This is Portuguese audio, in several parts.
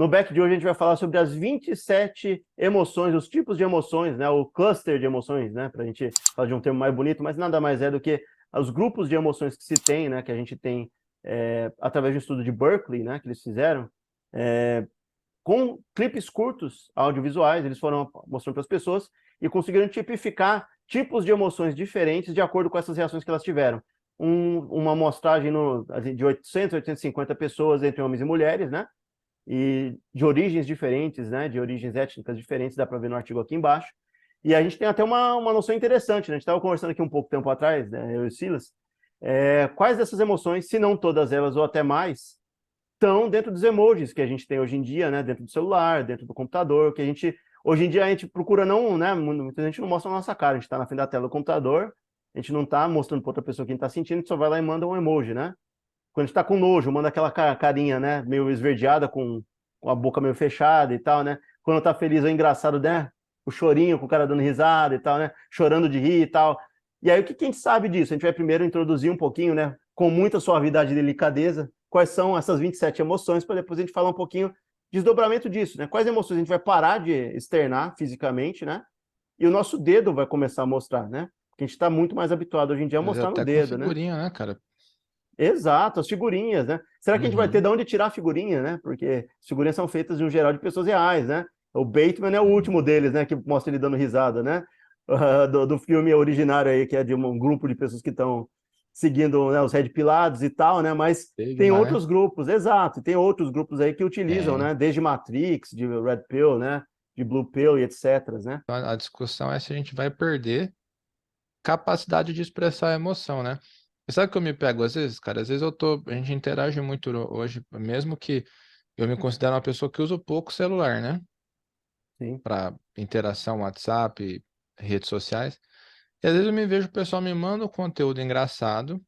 No back de hoje a gente vai falar sobre as 27 emoções, os tipos de emoções, né? O cluster de emoções, né? Para a gente falar de um termo mais bonito, mas nada mais é do que os grupos de emoções que se tem, né? Que a gente tem através de um estudo de Berkeley, né? Que eles fizeram, com clipes curtos, audiovisuais, eles foram mostrando para as pessoas e conseguiram tipificar tipos de emoções diferentes de acordo com essas reações que elas tiveram. Uma amostragem de 800, 850 pessoas entre homens e mulheres, né? E de origens diferentes, né? De origens étnicas diferentes, dá para ver no artigo aqui embaixo. E a gente tem até uma noção interessante, né? A gente estava conversando aqui um pouco tempo atrás, né? Eu e o Silas, quais dessas emoções, se não todas elas ou até mais, estão dentro dos emojis que a gente tem hoje em dia, né? Dentro do celular, dentro do computador, que a gente hoje em dia a gente procura não, né? Muita gente não mostra a nossa cara, a gente está na frente da tela do computador, a gente não está mostrando para outra pessoa quem está sentindo, a gente só vai lá e manda um emoji, né? Quando a gente está com nojo, manda aquela carinha, né? Meio esverdeada, com a boca meio fechada e tal, né? Quando está feliz é engraçado, né? O chorinho com o cara dando risada e tal, né? Chorando de rir e tal. E aí o que a gente sabe disso? A gente vai primeiro introduzir um pouquinho, né? Com muita suavidade e delicadeza, quais são essas 27 emoções, para depois a gente falar um pouquinho desdobramento disso, né? Quais emoções a gente vai parar de externar fisicamente, né? E o nosso dedo vai começar a mostrar, né? Porque a gente está muito mais habituado hoje em dia a Às vezes mostrar no até com dedo, né? figurinha, né, cara? Exato, as figurinhas, né? Será que a gente vai ter Uhum. de onde tirar a figurinha, né? Porque as figurinhas são feitas de um geral de pessoas reais, né? O Bateman é o último deles, né? Que mostra ele dando risada, né? Do filme originário aí, que é de um grupo de pessoas que estão seguindo, né, os Red Pilados e tal, né? Mas tem Sigma, né? outros grupos, exato, tem outros grupos aí que utilizam, Tem. né? Desde Matrix, de Red Pill, né? De Blue Pill e etc, né? Então, a discussão é se a gente vai perder capacidade de expressar a emoção, né? E sabe o que eu me pego às vezes, cara? Às vezes a gente interage muito hoje, mesmo que eu me considero uma pessoa que usa pouco celular, né? Sim. Para interação, WhatsApp, redes sociais. E às vezes eu me vejo o pessoal me manda um conteúdo engraçado,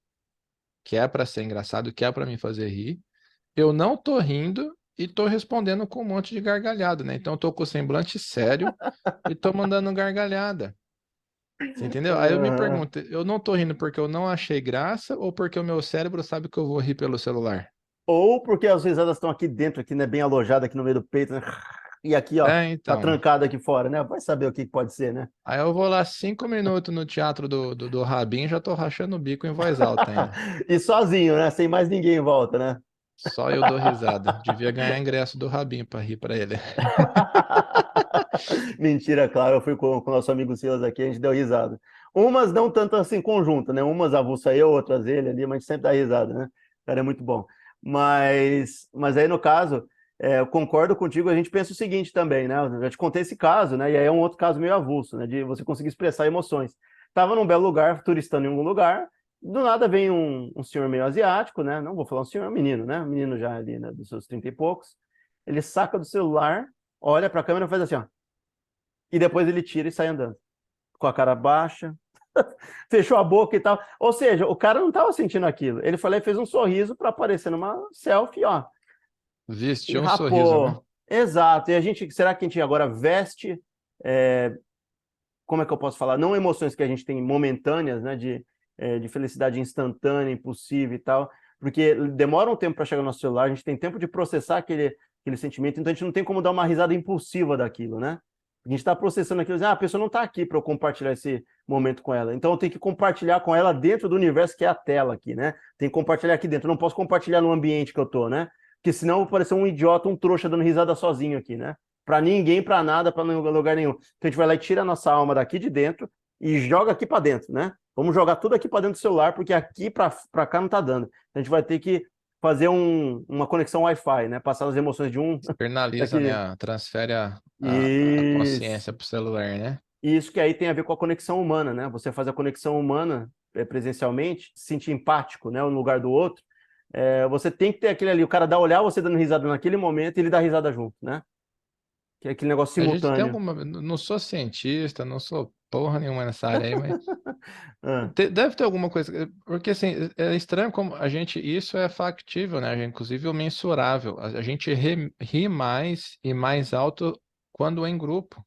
que é para ser engraçado, que é para me fazer rir. Eu não tô rindo e tô respondendo com um monte de gargalhada, né? Então eu tô com o semblante sério e tô mandando gargalhada. Você entendeu? Aí eu me Uhum. pergunto, eu não tô rindo porque eu não achei graça ou porque o meu cérebro sabe que eu vou rir pelo celular? Ou porque as risadas estão aqui dentro, aqui, né? Bem alojada aqui no meio do peito, né? E aqui, ó, É, tá então. trancado aqui fora, né? Vai saber o que pode ser, né? Aí eu vou lá 5 minutos no teatro do Rabin e já tô rachando o bico em voz alta ainda. E sozinho, né? Sem mais ninguém em volta, né? Só eu dou risada. Devia ganhar ingresso do Rabin pra rir pra ele. Mentira, claro, eu fui com o nosso amigo Silas aqui, a gente deu risada. Umas não tanto assim conjunto, né? Umas avulsa eu, outras ele ali, mas a gente sempre dá risada, né? O cara é muito bom. Mas aí no caso, eu concordo contigo, a gente pensa o seguinte também, né? Eu já te contei esse caso, né? E aí é um outro caso meio avulso, né? De você conseguir expressar emoções. Tava num belo lugar, turistando em algum lugar, do nada vem um senhor meio asiático, né? Não vou falar um senhor, é um menino, né? Um menino já ali, né? Dos seus 30 e poucos. Ele saca do celular, olha para a câmera e faz assim, ó. E depois ele tira e sai andando. Com a cara baixa, fechou a boca e tal. Ou seja, o cara não estava sentindo aquilo. Ele foi lá e fez um sorriso para aparecer numa selfie, ó. E Vestiu um sorriso, né? rapou. Exato. E a gente, será que a gente agora veste, como é que eu posso falar? Não emoções que a gente tem momentâneas, né? De felicidade instantânea, impulsiva e tal. Porque demora um tempo para chegar no nosso celular, a gente tem tempo de processar aquele sentimento, então a gente não tem como dar uma risada impulsiva daquilo, né? A gente está processando aquilo, a pessoa não está aqui para eu compartilhar esse momento com ela. Então eu tenho que compartilhar com ela dentro do universo que é a tela aqui, né? Tem que compartilhar aqui dentro. Eu não posso compartilhar no ambiente que eu tô, né? Porque senão eu vou parecer um idiota, um trouxa dando risada sozinho aqui, né? Para ninguém, para nada, para lugar nenhum. Então a gente vai lá e tira a nossa alma daqui de dentro e joga aqui para dentro, né? Vamos jogar tudo aqui para dentro do celular, porque aqui para cá não tá dando. A gente vai ter que fazer uma conexão Wi-Fi, né? Passar as emoções de um Externaliza, né? daqui. Transfere a Isso. consciência pro celular, né? Isso que aí tem a ver com a conexão humana, né? Você faz a conexão humana presencialmente, se sentir empático, né? Um no lugar do outro. Você tem que ter aquele ali, o cara dá olhar você dando risada naquele momento e ele dá risada junto, né? Que é aquele negócio A gente tem simultâneo. alguma. Não sou cientista, não sou porra nenhuma nessa área aí, mas Ah, deve ter alguma coisa. Porque assim, é estranho como a gente. Isso é factível, né? Inclusive o mensurável. A gente ri mais e mais alto quando é em grupo.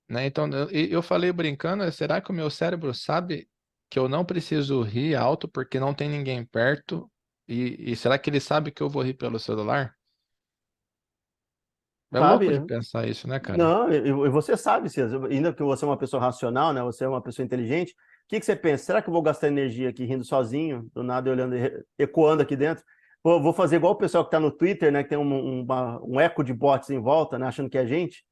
Né? Então, eu falei brincando, será que o meu cérebro sabe que eu não preciso rir alto porque não tem ninguém perto E será que ele sabe que eu vou rir pelo celular? É louco de Sabe? pensar isso, né, cara? Não, e você sabe, Silas, ainda que você é uma pessoa racional, né? Você é uma pessoa inteligente. O que que você pensa? Será que eu vou gastar energia aqui rindo sozinho, do nada eu olhando, ecoando aqui dentro? Vou fazer igual o pessoal que está no Twitter, né? Que tem um eco de bots em volta, né? Achando que é gente,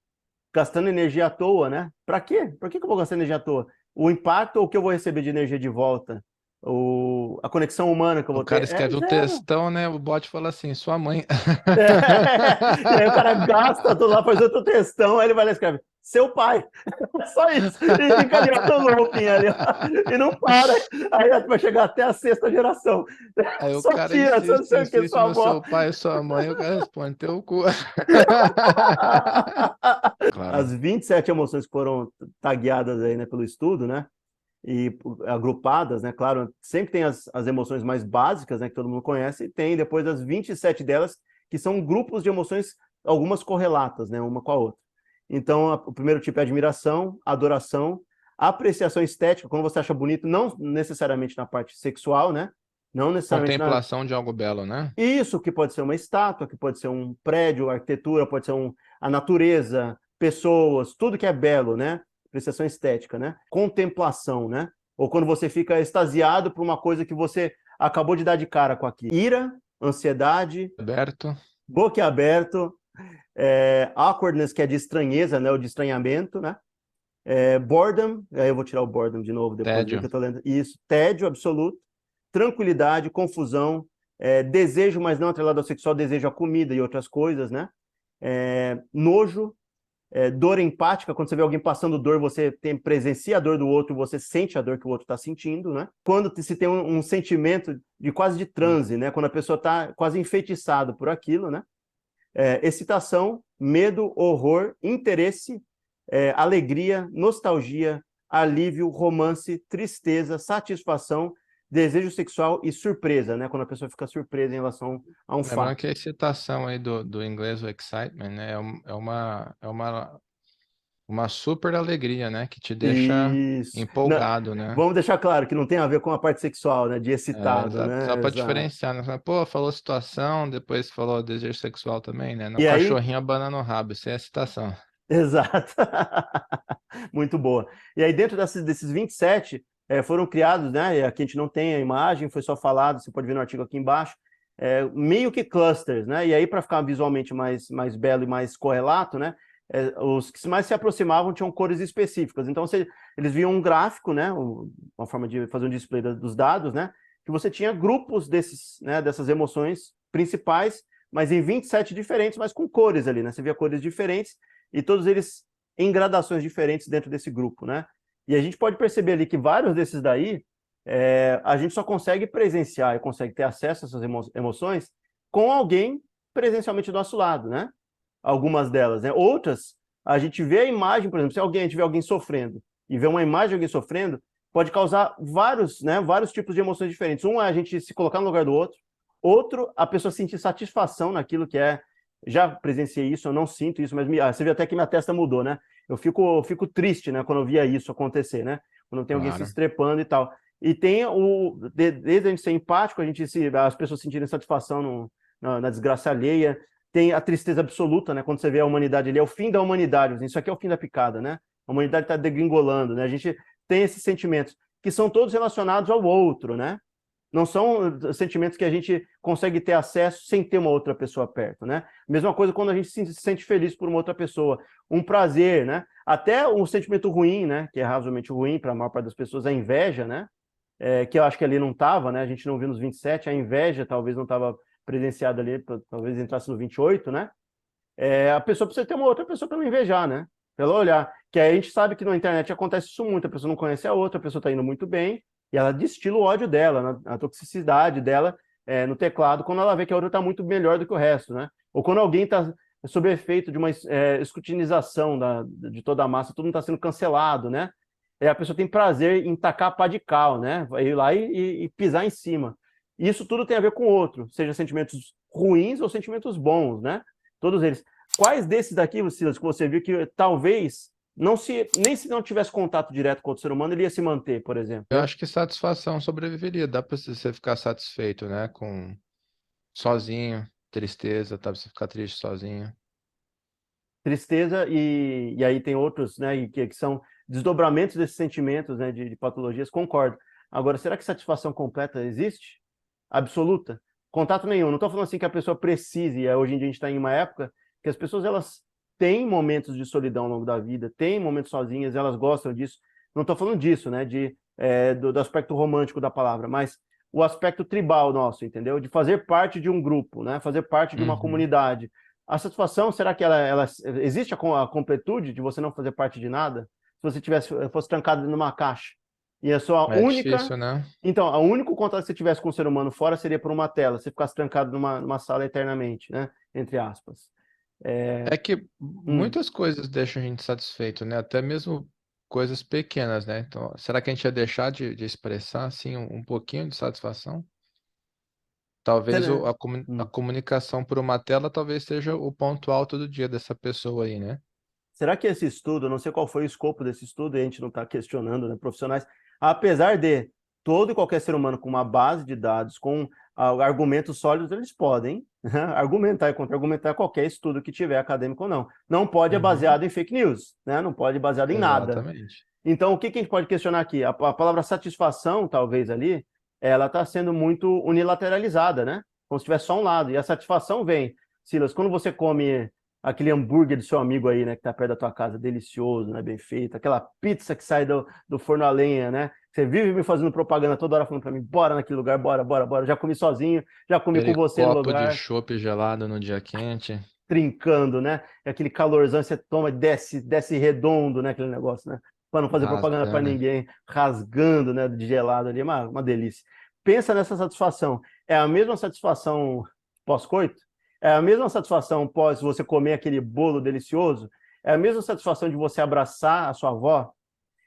gastando energia à toa, né? Para quê? Por que que eu vou gastar energia à toa? O impacto ou o que eu vou receber de energia de volta? A conexão humana que eu O vou cara ter é escreve o zero. textão, né? O bot fala assim, sua mãe. É. E aí o cara gasta tudo lá, faz outro textão, aí ele vai lá e escreve, seu pai. Só isso. E fica ali no looping ali, ó. E não para. Aí vai chegar até a sexta geração. Aí o Sua cara tia, só não insiste, sei o que, insiste sua no avó. seu pai e sua mãe, o cara responde, teu cu. As Claro. 27 emoções que foram tagueadas aí, né, pelo estudo, né? E agrupadas, né? Claro, sempre tem as emoções mais básicas, né, que todo mundo conhece, e tem depois as 27 delas, que são grupos de emoções, algumas correlatas, né, uma com a outra. Então, o primeiro tipo é admiração, adoração, apreciação estética, quando você acha bonito, não necessariamente na parte sexual, né? Não necessariamente na. Contemplação de algo belo, né? Isso que pode ser uma estátua, que pode ser um prédio, arquitetura, pode ser a natureza, pessoas, tudo que é belo, né? Apreciação estética, né? Contemplação, né? Ou quando você fica extasiado por uma coisa que você acabou de dar de cara com aquilo. Ira, ansiedade, Aberto, boquiaberto, awkwardness, que é de estranheza, né? Ou de estranhamento, né? Boredom, aí eu vou tirar o boredom de novo depois, que tédio. eu tô lendo. Isso, tédio absoluto, tranquilidade, confusão, desejo, mas não atrelado ao sexual, desejo a comida e outras coisas, né? Nojo, dor empática, quando você vê alguém passando dor, você presencia a dor do outro, você sente a dor que o outro está sentindo, né? Quando se tem um sentimento de quase de transe, né? Quando a pessoa está quase enfeitiçada por aquilo, né? Excitação, medo, horror, interesse, alegria, nostalgia, alívio, romance, tristeza, satisfação, desejo sexual e surpresa, né? Quando a pessoa fica surpresa em relação a um Lembrando fato. que a excitação aí do inglês, o excitement, né? Uma super alegria, né? Que te deixa Isso. empolgado, né? Vamos deixar claro que não tem a ver com a parte sexual, né? De excitado, Exato. Só né? para Exato. diferenciar, né? Pô, falou situação, depois falou desejo sexual também, né? No E aí, cachorrinho abanando o rabo, isso é excitação. exato. Muito boa. E aí, dentro desses 27, foram criados, né? Aqui a gente não tem a imagem, foi só falado, você pode ver no artigo aqui embaixo, meio que clusters, né? E aí, para ficar visualmente mais belo e mais correlato, né? Os que mais se aproximavam tinham cores específicas. Então, eles viam um gráfico, né? Uma forma de fazer um display dos dados, né? Que você tinha grupos dessas emoções principais, mas em 27 diferentes, mas com cores ali, né? Você via cores diferentes e todos eles em gradações diferentes dentro desse grupo, né? E a gente pode perceber ali que vários desses daí a gente só consegue presenciar e consegue ter acesso a essas emoções com alguém presencialmente do nosso lado, né? Algumas delas, né? Outras, a gente vê a imagem, por exemplo, se a gente vê alguém sofrendo e vê uma imagem de alguém sofrendo, pode causar vários tipos de emoções diferentes. Um é a gente se colocar no lugar do outro, outro, a pessoa sentir satisfação naquilo que é. Já presenciei isso, eu não sinto isso, mas você viu até que minha testa mudou, né? Eu fico triste, né, quando eu via isso acontecer, né? Quando tem alguém se Claro. estrepando e tal. E tem desde a gente ser empático, as pessoas sentirem satisfação na desgraça alheia, tem a tristeza absoluta, né? Quando você vê a humanidade ali, é o fim da humanidade, isso aqui é o fim da picada, né? A humanidade está degringolando, né? A gente tem esses sentimentos que são todos relacionados ao outro, né? Não são sentimentos que a gente consegue ter acesso sem ter uma outra pessoa perto, né? Mesma coisa quando a gente se sente feliz por uma outra pessoa, um prazer, né? Até um sentimento ruim, né? Que é razoavelmente ruim para a maior parte das pessoas, a inveja, né? Que eu acho que ali não estava, né? A gente não viu nos 27, a inveja talvez não estava presenciada ali, talvez entrasse no 28, né? A pessoa precisa ter uma outra pessoa para não invejar, né? Pelo olhar. Que aí a gente sabe que na internet acontece isso muito, a pessoa não conhece a outra, a pessoa está indo muito bem, e ela destila o ódio dela, a toxicidade dela no teclado, quando ela vê que a outra está muito melhor do que o resto, né? Ou quando alguém está sob efeito de uma escrutinização de toda a massa, todo mundo está sendo cancelado, né? A pessoa tem prazer em tacar a pá de cal, né? Vai ir lá e pisar em cima. E isso tudo tem a ver com o outro, seja sentimentos ruins ou sentimentos bons, né? Todos eles. Quais desses daqui, Silas, que você viu que talvez nem se não tivesse contato direto com outro ser humano, ele ia se manter, por exemplo? Eu acho que satisfação sobreviveria. Dá para você ficar satisfeito, né? Sozinho, tristeza, tá? Você ficar triste sozinho. Tristeza e aí tem outros, né, que são desdobramentos desses sentimentos, né, de patologias, concordo. Agora, será que satisfação completa existe? Absoluta? Contato nenhum. Não estou falando assim que a pessoa precise, hoje em dia a gente está em uma época que as pessoas, elas têm momentos de solidão ao longo da vida, têm momentos sozinhas, elas gostam disso. Não estou falando disso, né, do aspecto romântico da palavra, mas o aspecto tribal nosso, entendeu? De fazer parte de um grupo, né, fazer parte de uma Uhum. comunidade. A satisfação, será que ela existe a completude de você não fazer parte de nada? Se você fosse trancado numa caixa e a sua É única, difícil, né? então, o único contato que você tivesse com o ser humano fora seria por uma tela, você ficasse trancado numa sala eternamente, né? Entre aspas. É... É que hum. muitas coisas deixam a gente satisfeito, né? Até mesmo coisas pequenas, né? Então, será que a gente ia deixar de expressar, assim, um pouquinho de satisfação? Talvez Será? a comunicação por uma tela talvez seja o ponto alto do dia dessa pessoa aí, né? Será que esse estudo, não sei qual foi o escopo desse estudo, e a gente não está questionando, né, profissionais, apesar de todo e qualquer ser humano com uma base de dados, com argumentos sólidos, eles podem argumentar e contra-argumentar qualquer estudo que tiver, acadêmico ou não. Não pode é Uhum. baseado em fake news, né? Não pode baseado em nada. Exatamente. Então, o que a gente pode questionar aqui? A palavra satisfação, talvez ali, ela está sendo muito unilateralizada, né? Como se tivesse só um lado. E a satisfação vem, Silas, quando você come aquele hambúrguer do seu amigo aí, né, que tá perto da tua casa, delicioso, né, bem feito, aquela pizza que sai do forno a lenha, né? Você vive me fazendo propaganda toda hora falando para mim, bora naquele lugar, bora, bora, bora. Já comi sozinho, já comi com Aquele você no copo de lugar, chopp gelado no dia quente. trincando, né? E aquele calorzão, você toma, desce redondo, né, aquele negócio, né? Para não fazer propaganda para Rasgando. ninguém, rasgando, né, de gelado ali, uma delícia. Pensa nessa satisfação. É a mesma satisfação pós-coito? É a mesma satisfação pós você comer aquele bolo delicioso? É a mesma satisfação de você abraçar a sua avó?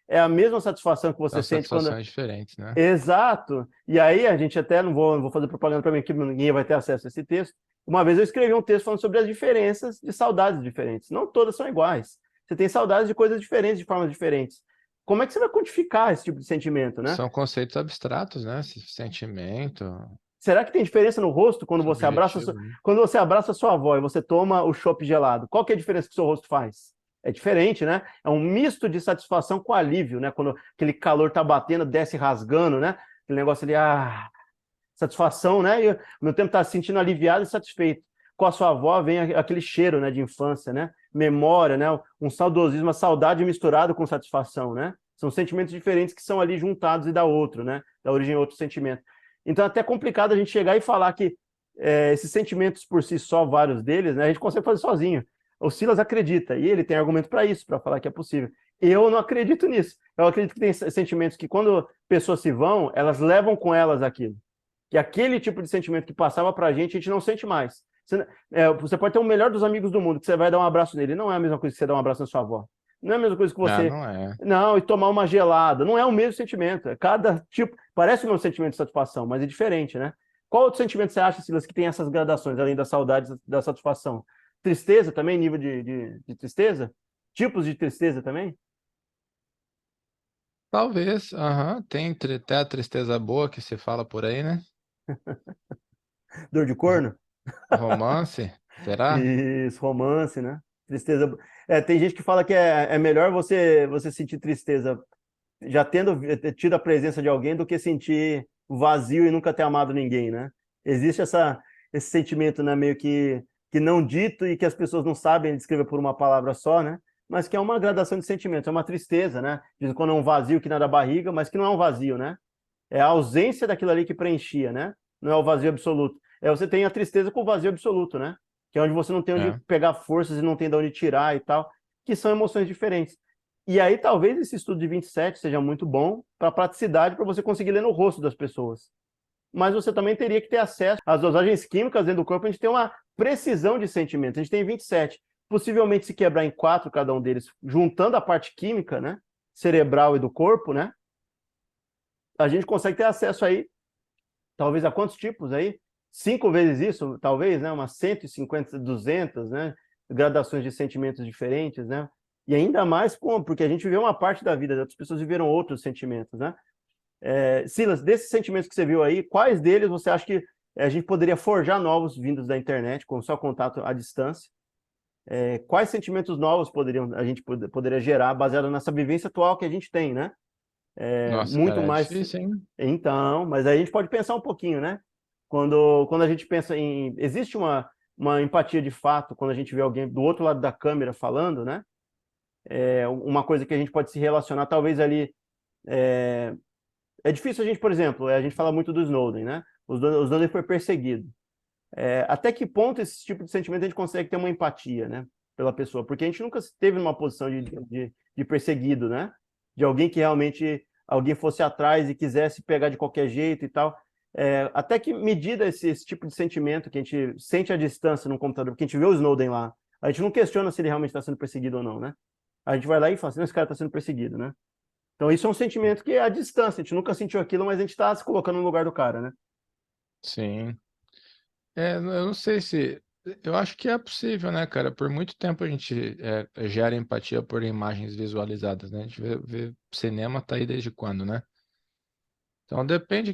É a mesma satisfação que você São sente quando. satisfações diferentes, né? Exato. E aí a gente até não vou fazer propaganda para mim que ninguém vai ter acesso a esse texto. Uma vez eu escrevi um texto falando sobre as diferenças de saudades diferentes. Não todas são iguais. Você tem saudades de coisas diferentes, de formas diferentes. Como é que você vai quantificar esse tipo de sentimento, né? São conceitos abstratos, né? Esse sentimento Será que tem diferença no rosto quando você abraça subjetivo, né? quando você abraça a sua avó e você toma o chopp gelado? Qual que é a diferença que o seu rosto faz? É diferente, né? É um misto de satisfação com alívio, né? Quando aquele calor tá batendo, desce rasgando, né? Aquele negócio ali, satisfação, né? E ao mesmo tempo tá se sentindo aliviado e satisfeito. Com a sua avó vem aquele cheiro, né, de infância, né? Memória, né? Um saudosismo, uma saudade misturado com satisfação, né? São sentimentos diferentes que são ali juntados e dá outro, né? Dá origem a outro sentimento. Então é até complicado a gente chegar e falar que esses sentimentos por si só, vários deles, né, a gente consegue fazer sozinho. O Silas acredita, e ele tem argumento para isso, para falar que é possível. Eu não acredito nisso. Eu acredito que tem sentimentos que, quando pessoas se vão, elas levam com elas aquilo. Que aquele tipo de sentimento que passava para a gente não sente mais. Você pode ter o melhor dos amigos do mundo, que você vai dar um abraço nele. Não é a mesma coisa que você dar um abraço na sua avó. Não é a mesma coisa que Ah, você. não é. Não, e tomar uma gelada. Não é o mesmo sentimento. Cada tipo. Parece o mesmo sentimento de satisfação, mas é diferente, né? Qual outro sentimento você acha, Silas, que tem essas gradações, além da saudade da satisfação? Tristeza também, nível de tristeza? Tipos de tristeza também? Talvez, aham, tem até a tristeza boa que se fala por aí, né? Dor de Ro- corno? Romance, será? Isso, romance, né? Tristeza. Tem gente que fala que é melhor você sentir tristeza já tendo tido a presença de alguém do que sentir vazio e nunca ter amado ninguém, né? Existe esse sentimento, né, meio que não dito e que as pessoas não sabem descrever por uma palavra só, né? Mas que é uma gradação de sentimentos, é uma tristeza, né? De quando é um vazio que nada da barriga, mas que não é um vazio, né? É a ausência daquilo ali que preenchia, né? Não é o vazio absoluto. Você tem a tristeza com o vazio absoluto, né? Que é onde você não tem onde É, pegar forças e não tem de onde tirar e tal, que são emoções diferentes. E aí talvez esse estudo de 27 seja muito bom para praticidade, para você conseguir ler no rosto das pessoas. Mas você também teria que ter acesso às dosagens químicas dentro do corpo, a gente tem uma precisão de sentimentos. A gente tem 27. Possivelmente, se quebrar em 4 cada um deles, juntando a parte química, né? Cerebral e do corpo, né? A gente consegue ter acesso aí, talvez a quantos tipos aí? 5 vezes isso, talvez, né? Umas 150, 200, né? Gradações de sentimentos diferentes, né? E ainda mais porque a gente viveu uma parte da vida, outras pessoas viveram outros sentimentos, né? Silas, desses sentimentos que você viu aí, quais deles você acha que a gente poderia forjar novos vindos da internet, com só contato à distância. Quais sentimentos novos a gente poderia gerar baseado nessa vivência atual que a gente tem, né? Nossa, Muito cara, é mais. difícil, hein? Então, mas aí a gente pode pensar um pouquinho, né? Quando a gente pensa em. Existe uma empatia de fato quando a gente vê alguém do outro lado da câmera falando, né? Uma coisa que a gente pode se relacionar, talvez ali. É difícil a gente, por exemplo, a gente fala muito do Snowden, né? O Snowden foi perseguido. Até que ponto esse tipo de sentimento a gente consegue ter uma empatia, né? Pela pessoa? Porque a gente nunca esteve numa posição de perseguido, né? De alguém que realmente alguém fosse atrás e quisesse pegar de qualquer jeito e tal. Até que medida esse tipo de sentimento que a gente sente à distância no computador, porque a gente vê o Snowden lá, a gente não questiona se ele realmente está sendo perseguido ou não, né? A gente vai lá e fala assim, esse cara está sendo perseguido, né? Então isso é um sentimento que é à distância, a gente nunca sentiu aquilo, mas a gente está se colocando no lugar do cara, né? Sim. Eu não sei se. Eu acho que é possível, né, cara? Por muito tempo a gente gera empatia por imagens visualizadas, né? A gente vê cinema tá aí desde quando, né? Então depende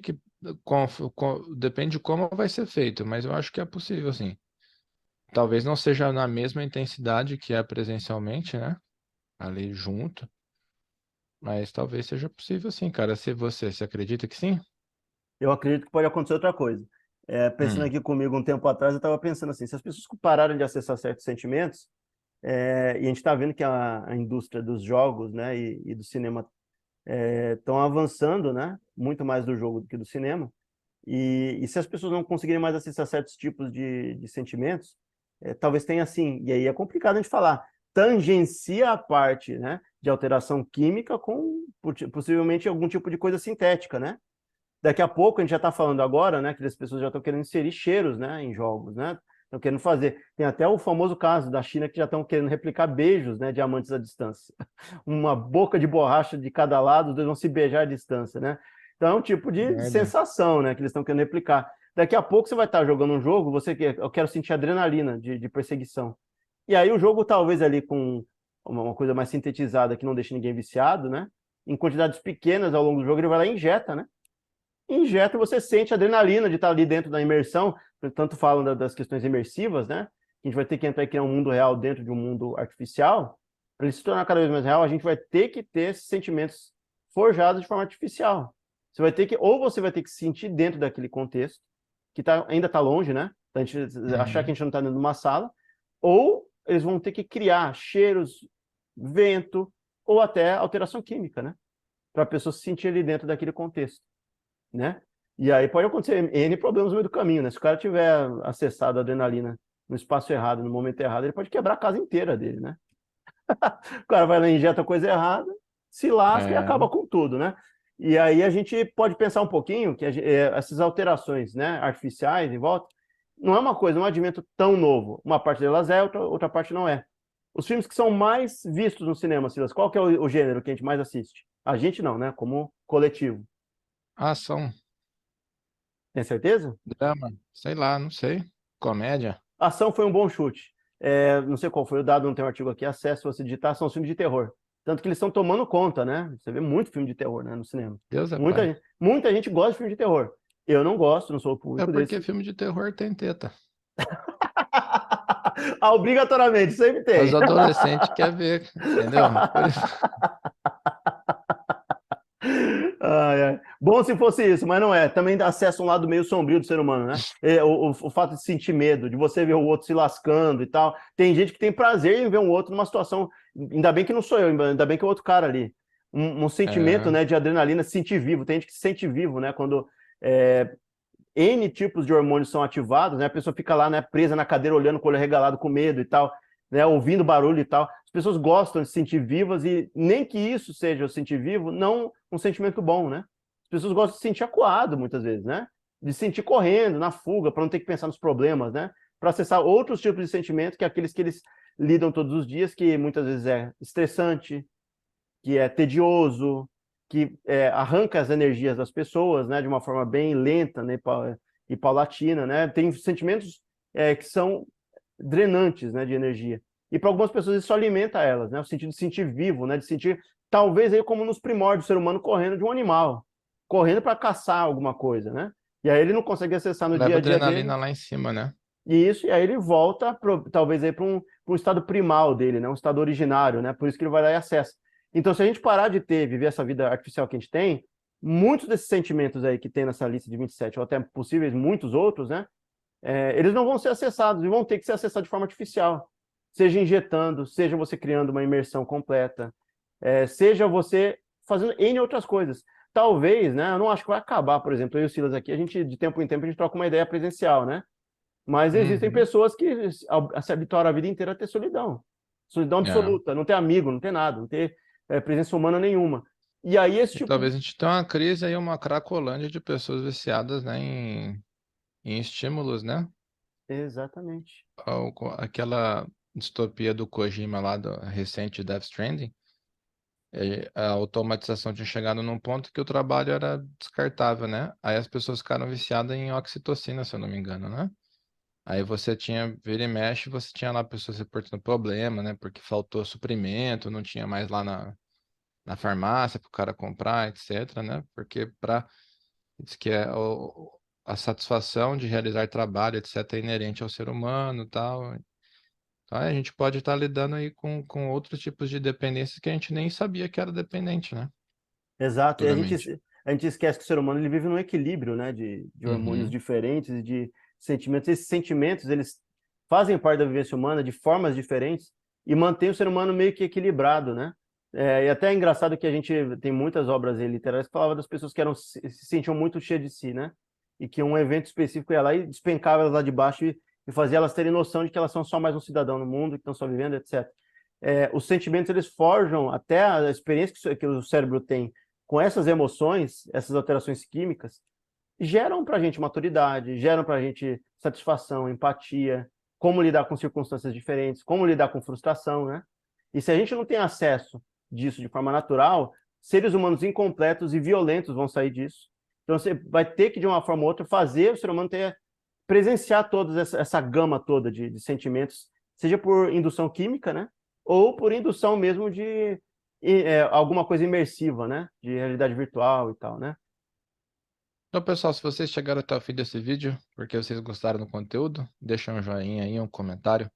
de como vai ser feito, mas eu acho que é possível, sim. Talvez não seja na mesma intensidade que é presencialmente, né? Ali junto, mas talvez seja possível, sim, cara. Se acredita que sim? Eu acredito que pode acontecer outra coisa. Pensando Hum, aqui comigo um tempo atrás, eu estava pensando assim, se as pessoas pararem de acessar certos sentimentos, e a gente está vendo que a indústria dos jogos, né, e do cinema estão avançando, né, muito mais do jogo do que do cinema, e se as pessoas não conseguirem mais acessar certos tipos de sentimentos, talvez tenha assim, e aí é complicado a gente falar, tangencia a parte, né, de alteração química com possivelmente algum tipo de coisa sintética, né? Daqui a pouco a gente já está falando agora, né, que as pessoas já estão querendo inserir cheiros, né, em jogos, né? Estão querendo fazer. Tem até o famoso caso da China que já estão querendo replicar beijos, né, de amantes à distância. Uma boca de borracha de cada lado, os dois vão se beijar à distância, né? Então é um tipo de merda. sensação, né, que eles estão querendo replicar. Daqui a pouco você vai estar jogando um jogo, eu quero sentir adrenalina de perseguição. E aí o jogo talvez ali com uma coisa mais sintetizada que não deixa ninguém viciado, né? Em quantidades pequenas ao longo do jogo ele vai lá e injeta, né? Injeta e você sente a adrenalina de estar ali dentro da imersão, tanto falam das questões imersivas, né? A gente vai ter que entrar e criar um mundo real dentro de um mundo artificial. Para ele se tornar cada vez mais real, a gente vai ter que ter esses sentimentos forjados de forma artificial. Você vai ter que, ou você vai ter que se sentir dentro daquele contexto, que ainda está longe, né? A gente achar que a Uhum. gente não está dentro de uma sala, ou eles vão ter que criar cheiros, vento, ou até alteração química, né? Para a pessoa se sentir ali dentro daquele contexto, né? E aí pode acontecer N problemas no meio do caminho, né? Se o cara tiver acessado a adrenalina no espaço errado, no momento errado, ele pode quebrar a casa inteira dele, né? O cara vai lá e injeta coisa errada, se lasca e É, acaba com tudo, né? E aí a gente pode pensar um pouquinho que essas alterações, né, artificiais em volta, não é uma coisa, um advento tão novo. Uma parte delas é, outra parte não é. Os filmes que são mais vistos no cinema, Silas, qual que é o gênero que a gente mais assiste? A gente não, né? Como coletivo. ação, Tem certeza? drama, sei lá, não sei. Comédia. Ação foi um bom chute. Não sei qual foi o dado, não tem um artigo aqui, acesso, se você digitar, são os filmes de terror. Tanto que eles estão tomando conta, né? Você vê muito filme de terror, né, no cinema. Deus é pai. Muita gente gosta de filme de terror. Eu não gosto, não sou o É público porque desse. filme de terror tem teta. Obrigatoriamente, sempre Os tem. adolescentes querem ver, entendeu? Por isso. Ai, ai. Bom se fosse isso, mas não é. Também dá acesso a um lado meio sombrio do ser humano, né? O fato de sentir medo, de você ver o outro se lascando e tal. Tem gente que tem prazer em ver um outro numa situação. Ainda bem que não sou eu, ainda bem que é o outro cara ali. Um sentimento, É, né, de adrenalina, se sentir vivo. Tem gente que se sente vivo, né? Quando é, N tipos de hormônios são ativados, né? A pessoa fica lá, né, presa na cadeira, olhando com o olho regalado, com medo e tal, né? Ouvindo barulho e tal. As pessoas gostam de se sentir vivas e nem que isso seja o sentir vivo, não um sentimento bom, né? As pessoas gostam de se sentir acuado, muitas vezes, né? De se sentir correndo, na fuga, para não ter que pensar nos problemas, né? Para acessar outros tipos de sentimento, que é aqueles que eles lidam todos os dias, que muitas vezes é estressante, que é tedioso, que arranca as energias das pessoas, né, de uma forma bem lenta, né, e paulatina, né? Tem sentimentos que são drenantes, né, de energia. E para algumas pessoas isso alimenta elas, né? O sentido de sentir vivo, né, de sentir talvez aí como nos primórdios do ser humano correndo de um animal, correndo para caçar alguma coisa, né? E aí ele não consegue acessar no dia Leva a dia dele. adrenalina lá em cima, né? E aí ele volta, talvez, aí para um estado primal dele, né? Um estado originário, né? Por isso que ele vai lá e acessa. Então, se a gente parar de viver essa vida artificial que a gente tem, muitos desses sentimentos aí que tem nessa lista de 27, ou até possíveis muitos outros, né? Eles não vão ser acessados e vão ter que ser acessados de forma artificial. Seja injetando, seja você criando uma imersão completa, seja você fazendo N outras coisas. Talvez, né? Eu não acho que vai acabar, por exemplo, eu e o Silas aqui, a gente, de tempo em tempo, a gente troca uma ideia presencial, né? Mas existem Uhum. pessoas que se habituaram a vida inteira a ter solidão. Solidão É. absoluta, não ter amigo, não ter nada, não ter presença humana nenhuma. E aí esse E tipo talvez de... a gente tenha uma crise aí, uma cracolândia de pessoas viciadas, né, em estímulos, né? Exatamente. Aquela distopia do Kojima lá, do recente Death Stranding, a automatização tinha chegado num ponto que o trabalho era descartável, né? Aí as pessoas ficaram viciadas em oxitocina, se eu não me engano, né? Aí você tinha, vira e mexe, você tinha lá pessoas reportando problema, né? Porque faltou suprimento, não tinha mais lá na farmácia para o cara comprar, etc, né? Porque diz que a satisfação de realizar trabalho, etc, é inerente ao ser humano, e tal. Então a gente pode estar lidando aí com outros tipos de dependências que a gente nem sabia que era dependente, né? Exato. E Futuramente. a gente esquece que o ser humano ele vive num equilíbrio, né? De hormônios Uhum. diferentes, de sentimentos. Esses sentimentos, eles fazem parte da vivência humana de formas diferentes e mantém o ser humano meio que equilibrado, né? E até é engraçado que a gente tem muitas obras aí literárias que falavam das pessoas que se sentiam muito cheias de si, né? E que um evento específico ia lá e despencava elas lá de baixo e fazia elas terem noção de que elas são só mais um cidadão no mundo, que estão só vivendo, etc. Os sentimentos, eles forjam até a experiência que o cérebro tem com essas emoções, essas alterações químicas, geram para a gente maturidade, geram para a gente satisfação, empatia, como lidar com circunstâncias diferentes, como lidar com frustração, né? E se a gente não tem acesso disso de forma natural, seres humanos incompletos e violentos vão sair disso. Então você vai ter que, de uma forma ou outra, fazer o ser humano presenciar toda essa gama toda de sentimentos, seja por indução química, né? Ou por indução mesmo de alguma coisa imersiva, né? De realidade virtual e tal, né? Então, pessoal, se vocês chegaram até o fim desse vídeo, porque vocês gostaram do conteúdo, deixa um joinha aí, um comentário.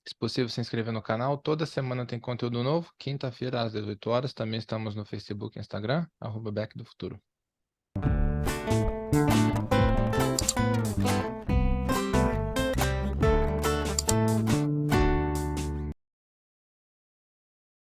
Se possível, se inscrever no canal. Toda semana tem conteúdo novo. Quinta-feira, às 18 horas. Também estamos no Facebook e Instagram, @Back do Futuro.